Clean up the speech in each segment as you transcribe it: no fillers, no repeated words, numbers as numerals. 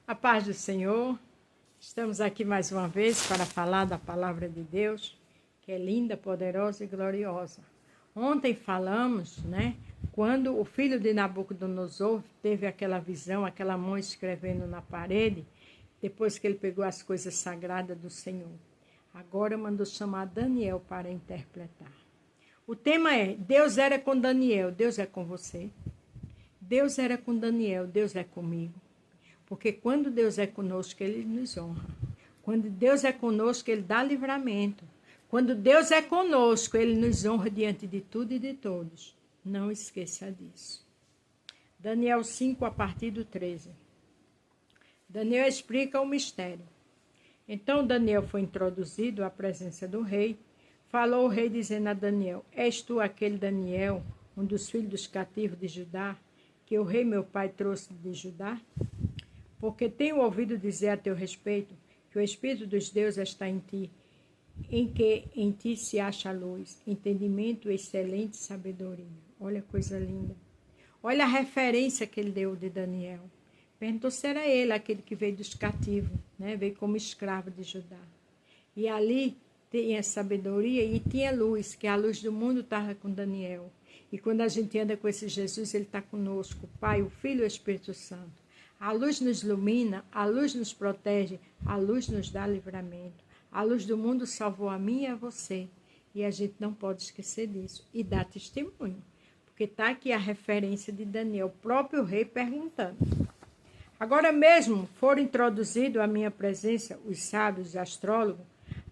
A paz do Senhor, estamos aqui mais uma vez para falar da palavra de Deus, que é linda, poderosa e gloriosa. Ontem falamos, quando o filho de Nabucodonosor teve aquela visão, aquela mão escrevendo na parede, depois que ele pegou as coisas sagradas do Senhor. Agora mandou chamar Daniel para interpretar. O tema é, Deus era com Daniel, Deus é com você. Deus era com Daniel, Deus é comigo. Porque quando Deus é conosco, Ele nos honra. Quando Deus é conosco, Ele dá livramento. Quando Deus é conosco, Ele nos honra diante de tudo e de todos. Não esqueça disso. Daniel 5, a partir do 13. Daniel explica o mistério. Então Daniel foi introduzido à presença do rei. Falou o rei dizendo a Daniel, és tu aquele Daniel, um dos filhos dos cativos de Judá, que o rei meu pai trouxe de Judá? Porque tenho ouvido dizer a teu respeito que o Espírito dos deuses está em ti, em que em ti se acha luz, entendimento, excelente sabedoria. Olha a coisa linda. Olha a referência que ele deu de Daniel. Perguntou se era ele, aquele que veio dos cativos, veio como escravo de Judá. E ali tinha sabedoria e tinha luz, que a luz do mundo estava com Daniel. E quando a gente anda com esse Jesus, ele está conosco, o Pai, o Filho e o Espírito Santo. A luz nos ilumina, a luz nos protege, a luz nos dá livramento. A luz do mundo salvou a mim e a você. E a gente não pode esquecer disso. E dá testemunho. Porque está aqui a referência de Daniel, o próprio rei perguntando. Agora mesmo foram introduzidos à minha presença os sábios e astrólogos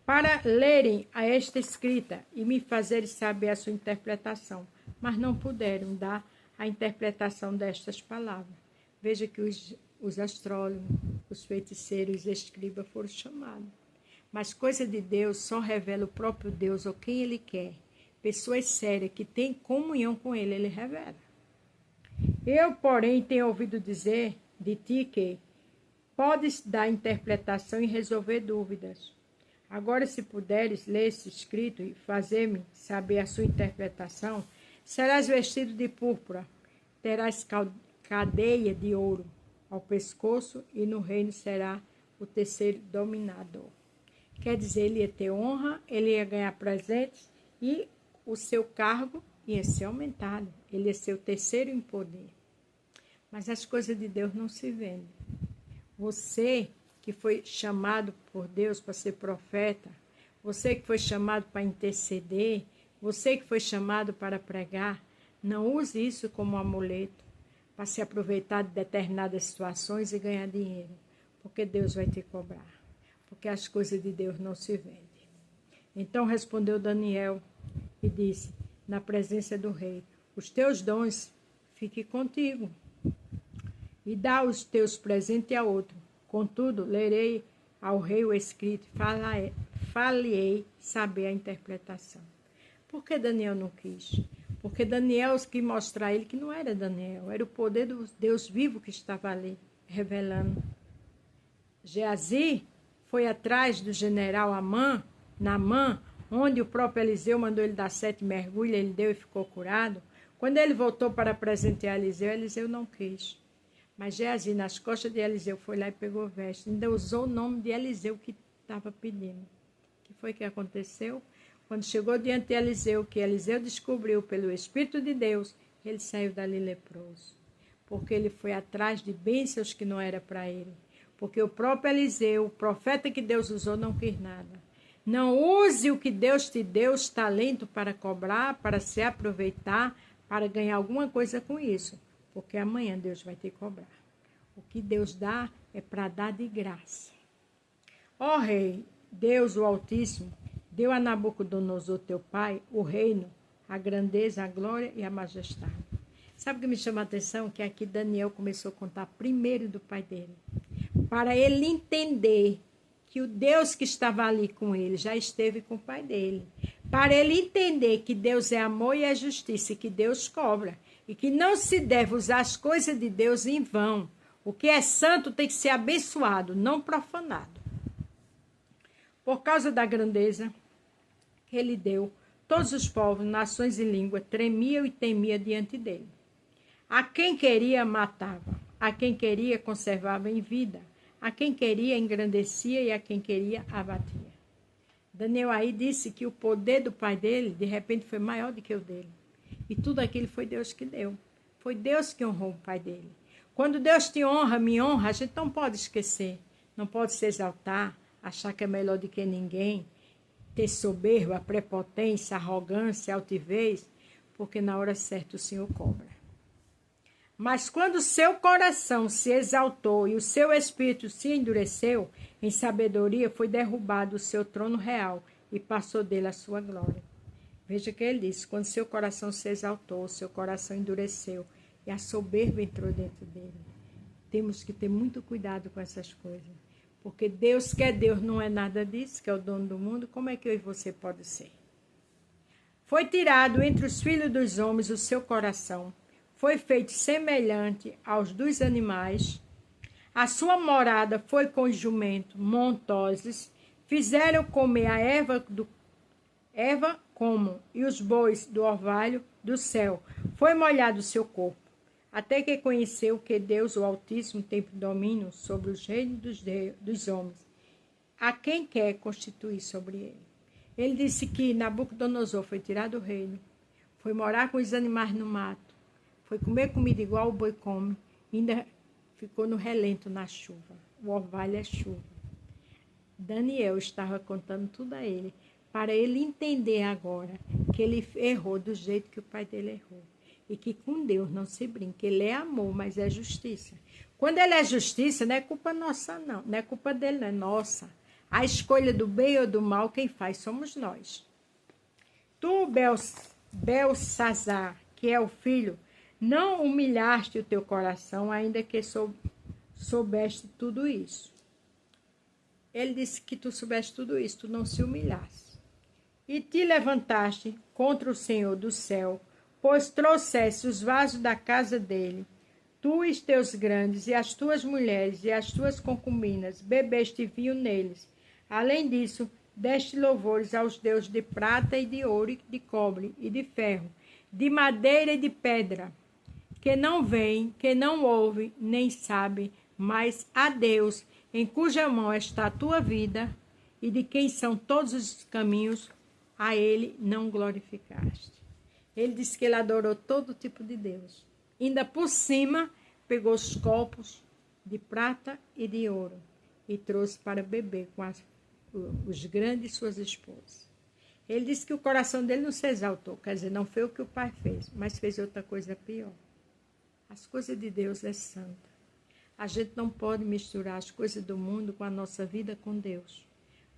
para lerem a esta escrita e me fazerem saber a sua interpretação. Mas não puderam dar a interpretação destas palavras. Veja que os astrólogos, os feiticeiros, os escribas foram chamados. Mas coisa de Deus só revela o próprio Deus ou quem Ele quer. Pessoas sérias que têm comunhão com Ele revela. Eu, porém, tenho ouvido dizer de ti que podes dar interpretação e resolver dúvidas. Agora, se puderes ler esse escrito e fazer-me saber a sua interpretação, serás vestido de púrpura, terás cadeia de ouro ao pescoço e no reino será o terceiro dominador. Quer dizer, ele ia ter honra, ele ia ganhar presentes e o seu cargo ia ser aumentado. Ele ia ser o terceiro em poder. Mas as coisas de Deus não se vendem. Você que foi chamado por Deus para ser profeta, você que foi chamado para interceder, você que foi chamado para pregar, não use isso como amuleto para se aproveitar de determinadas situações e ganhar dinheiro, porque Deus vai te cobrar, porque as coisas de Deus não se vendem. Então respondeu Daniel e disse, na presença do rei, os teus dons fiquem contigo, e dá os teus presentes a outro. Contudo, lerei ao rei o escrito, falei saber a interpretação. Por que Daniel não quis? Porque Daniel quis mostrar a ele que não era Daniel, era o poder do Deus vivo que estava ali, revelando. Geazi foi atrás do general Naamã, onde o próprio Eliseu mandou ele dar 7 mergulhos, ele deu e ficou curado. Quando ele voltou para presentear Eliseu, Eliseu não quis. Mas Geazi, nas costas de Eliseu, foi lá e pegou o veste. Ainda usou o nome de Eliseu que estava pedindo. O que foi que aconteceu? Quando chegou diante de Eliseu, que Eliseu descobriu pelo Espírito de Deus, ele saiu dali leproso. Porque ele foi atrás de bênçãos que não era para ele. Porque o próprio Eliseu, o profeta que Deus usou, não quis nada. Não use o que Deus te deu, os talentos para cobrar, para se aproveitar, para ganhar alguma coisa com isso. Porque amanhã Deus vai te cobrar. O que Deus dá é para dar de graça. Ó Rei, Deus o Altíssimo, deu a Nabucodonosor, teu pai, o reino, a grandeza, a glória e a majestade. Sabe o que me chama a atenção? Que aqui Daniel começou a contar primeiro do pai dele. Para ele entender que o Deus que estava ali com ele já esteve com o pai dele. Para ele entender que Deus é amor e é justiça e que Deus cobra. E que não se deve usar as coisas de Deus em vão. O que é santo tem que ser abençoado, não profanado. Por causa da grandeza que ele deu, todos os povos, nações e línguas tremiam e temiam diante dele. A quem queria, matava. A quem queria, conservava em vida. A quem queria, engrandecia, e a quem queria, abatia. Daniel aí disse que o poder do pai dele, de repente, foi maior do que o dele. E tudo aquilo foi Deus que deu. Foi Deus que honrou o pai dele. Quando Deus te honra, me honra, a gente não pode esquecer. Não pode se exaltar, achar que é melhor do que ninguém, ter soberba, prepotência, arrogância, altivez, porque na hora certa o Senhor cobra. Mas quando o seu coração se exaltou e o seu espírito se endureceu, em sabedoria foi derrubado o seu trono real e passou dele a sua glória. Veja que ele disse, quando seu coração se exaltou, seu coração endureceu e a soberba entrou dentro dele. Temos que ter muito cuidado com essas coisas. Porque Deus que é Deus não é nada disso, que é o dono do mundo, como é que eu e você pode ser? Foi tirado entre os filhos dos homens o seu coração, foi feito semelhante aos dos animais, a sua morada foi com jumento, montoses, fizeram comer a erva como, e os bois do orvalho do céu, foi molhado o seu corpo. Até que conheceu que Deus, o Altíssimo, tem domínio sobre os reinos dos homens, a quem quer constituir sobre ele. Ele disse que Nabucodonosor foi tirado do reino, foi morar com os animais no mato, foi comer comida igual o boi come, ainda ficou no relento na chuva. O orvalho é chuva. Daniel estava contando tudo a ele, para ele entender agora que ele errou do jeito que o pai dele errou. E que com Deus não se brinca. Ele é amor, mas é justiça. Quando ele é justiça, não é culpa nossa, não. Não é culpa dele, não é nossa. A escolha do bem ou do mal, quem faz somos nós. Tu, Belsazar, que é o filho, não humilhaste o teu coração, ainda que soubeste tudo isso. Ele disse que tu soubeste tudo isso, tu não se humilhaste. E te levantaste contra o Senhor do céu, pois trouxesse os vasos da casa dele, tu e os teus grandes, e as tuas mulheres, e as tuas concubinas, bebeste vinho neles. Além disso, deste louvores aos deuses de prata e de ouro, e de cobre, e de ferro, de madeira e de pedra, que não veem, que não ouvem, nem sabem, mas a Deus, em cuja mão está a tua vida, e de quem são todos os caminhos, a ele não glorificaste. Ele disse que ele adorou todo tipo de Deus. Ainda por cima, pegou os copos de prata e de ouro e trouxe para beber com os grandes suas esposas. Ele disse que o coração dele não se exaltou, quer dizer, não fez o que o pai fez, mas fez outra coisa pior. As coisas de Deus é santa. A gente não pode misturar as coisas do mundo com a nossa vida com Deus,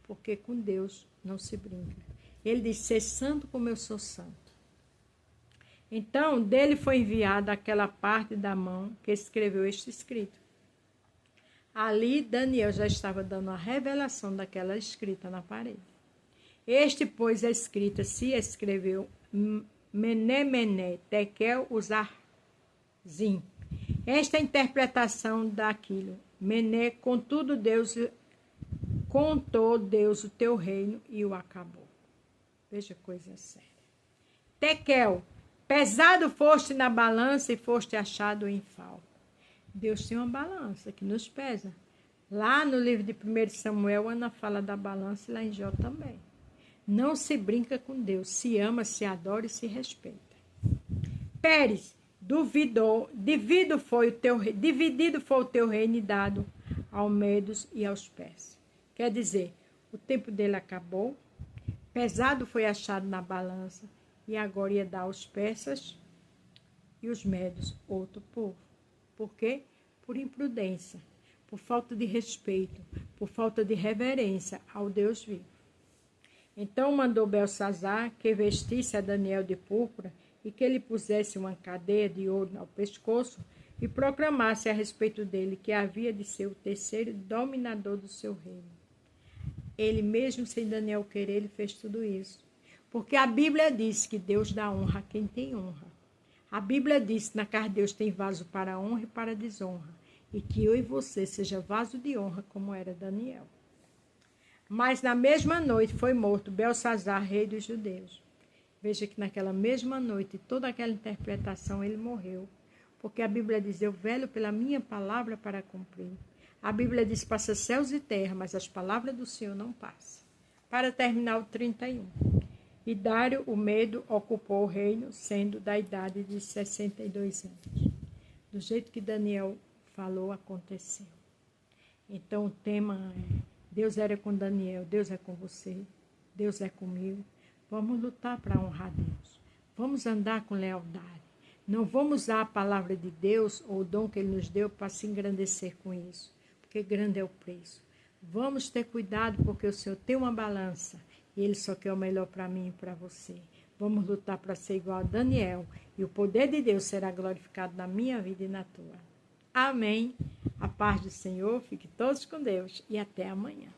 porque com Deus não se brinca. Ele disse, ser santo como eu sou santo. Então, dele foi enviada aquela parte da mão que escreveu este escrito. Ali, Daniel já estava dando a revelação daquela escrita na parede. Este, pois, a escrita se escreveu Mené, Tekel, Uzarzim. Esta é a interpretação daquilo. Mené, contudo, contou Deus o teu reino e o acabou. Veja coisa séria. Tekel, pesado foste na balança e foste achado em falta. Deus tem uma balança que nos pesa. Lá no livro de 1 Samuel, Ana fala da balança e lá em Jó também. Não se brinca com Deus, se ama, se adora e se respeita. Pérez, dividido foi o teu reino e dado aos medos e aos persas. Quer dizer, o tempo dele acabou, pesado foi achado na balança, e agora ia dar aos persas e os medos, outro povo. Por quê? Por imprudência, por falta de respeito, por falta de reverência ao Deus vivo. Então mandou Belsazar que vestisse a Daniel de púrpura e que lhe pusesse uma cadeia de ouro ao pescoço e proclamasse a respeito dele que havia de ser o terceiro dominador do seu reino. Ele mesmo, sem Daniel querer, ele fez tudo isso. Porque a Bíblia diz que Deus dá honra a quem tem honra. A Bíblia diz que na casa de Deus tem vaso para honra e para desonra. E que eu e você seja vaso de honra, como era Daniel. Mas na mesma noite foi morto Belsazar, rei dos judeus. Veja que naquela mesma noite, toda aquela interpretação, ele morreu. Porque a Bíblia diz, eu velo pela minha palavra para cumprir. A Bíblia diz: passa céus e terra, mas as palavras do Senhor não passam. Para terminar o 31. E Dário, o Medo, ocupou o reino, sendo da idade de 62 anos. Do jeito que Daniel falou, aconteceu. Então o tema é: Deus era com Daniel, Deus é com você, Deus é comigo. Vamos lutar para honrar Deus. Vamos andar com lealdade. Não vamos usar a palavra de Deus ou o dom que Ele nos deu para se engrandecer com isso, porque grande é o preço. Vamos ter cuidado, porque o Senhor tem uma balança e Ele só quer o melhor para mim e para você. Vamos lutar para ser igual a Daniel e o poder de Deus será glorificado na minha vida e na tua. Amém. A paz do Senhor, fique todos com Deus e até amanhã.